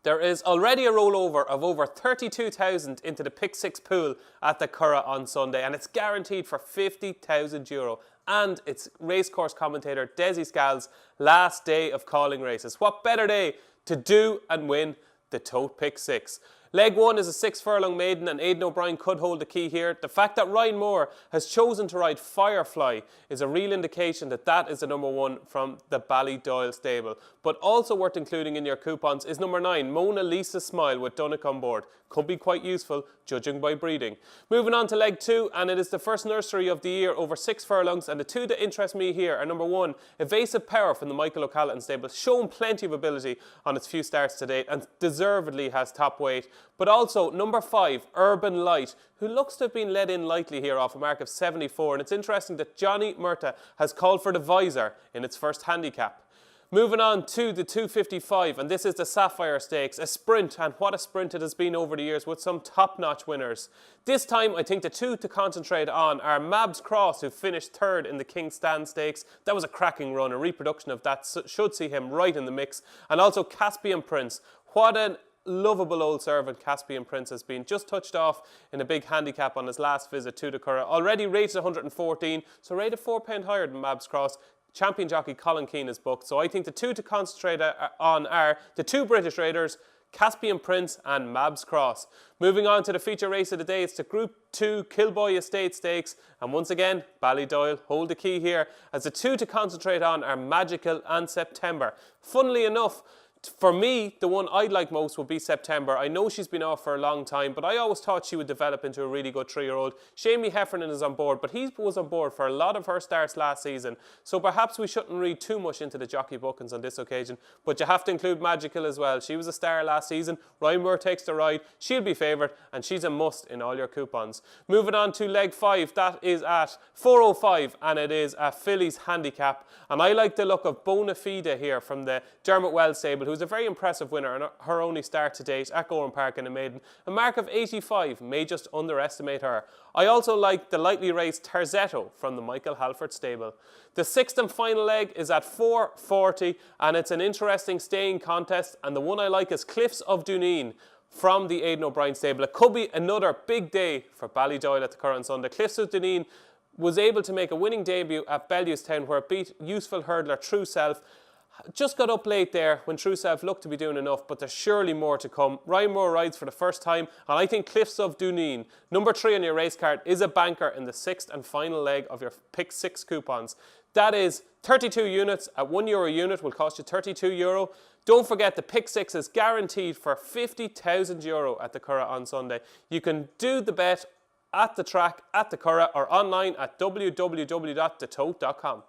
There is already a rollover of over 32,000 into the Pick 6 pool at the Curragh on Sunday, and it's guaranteed for €50,000. And it's racecourse commentator Desi Scal's last day of calling races. What better day to do and win the Tote Pick 6? Leg 1 is a 6-furlong maiden, and Aidan O'Brien could hold the key here. The fact that Ryan Moore has chosen to ride Firefly is a real indication that that is the number 1 from the Ballydoyle stable. But also worth including in your coupons is number 9, Mona Lisa Smile with Dunnach on board. Could be quite useful, judging by breeding. Moving on to leg 2, and it is the first nursery of the year over 6 furlongs, and the two that interest me here are number 1, Evasive Power from the Michael O'Callaghan stable, shown plenty of ability on its few starts to date and deservedly has top weight. But also number 5, Urban Light, who looks to have been led in lightly here off a mark of 74, and it's interesting that Johnny Murtagh has called for the visor in its first handicap. Moving on to the 255, and this is the Sapphire Stakes, a sprint, and what a sprint it has been over the years with some top-notch winners. This time, I think the two to concentrate on are Mabs Cross, who finished 3rd in the King's Stand Stakes. That was a cracking run, a reproduction of that should see him right in the mix. And also Caspian Prince. What an lovable old servant Caspian Prince has been, just touched off in a big handicap on his last visit to the Curragh. Already rated 114, so rated £4 higher than Mabs Cross. Champion jockey Colin Keane is booked, so I think the two to concentrate on are the two British Raiders, Caspian Prince and Mabs Cross. Moving on to the feature race of the day, it's the Group 2 Kilboy Estate Stakes, and once again, Ballydoyle hold the key here, as the two to concentrate on are Magical and September. Funnily enough, for me, the one I'd like most would be September. I know she's been off for a long time, but I always thought she would develop into a really good 3-year-old. Shamie Heffernan is on board, but he was on board for a lot of her starts last season. So perhaps we shouldn't read too much into the jockey bookings on this occasion. But you have to include Magical as well. She was a star last season. Ryan Moore takes the ride. She'll be favoured, and she's a must in all your coupons. Moving on to leg 5, that is at 4:05, and it is a fillies handicap. And I like the look of Bonafide here from the Dermot Wells stable, who's a very impressive winner and her only start to date at Gowran Park in a maiden. A mark of 85 may just underestimate her. I also like the lightly raced Terzetto from the Michael Halford stable. The 6th and final leg is at 4:40, and it's an interesting staying contest, and the one I like is Cliffs of Duneen from the Aidan O'Brien stable. It could be another big day for Ballydoyle at the Curragh on Sunday. Cliffs of Duneen was able to make a winning debut at Bellewstown, where it beat useful hurdler True Self. Just got up late there when True Self looked to be doing enough, but there's surely more to come. Ryan Moore rides for the first time, and I think Cliffs of Duneen, number 3 on your race card, is a banker in the 6th and final leg of your Pick 6 coupons. That is 32 units at €1 a unit, will cost you €32. Don't forget the Pick 6 is guaranteed for €50,000 at the Curragh on Sunday. You can do the bet at the track, at the Curragh, or online at www.thetote.com.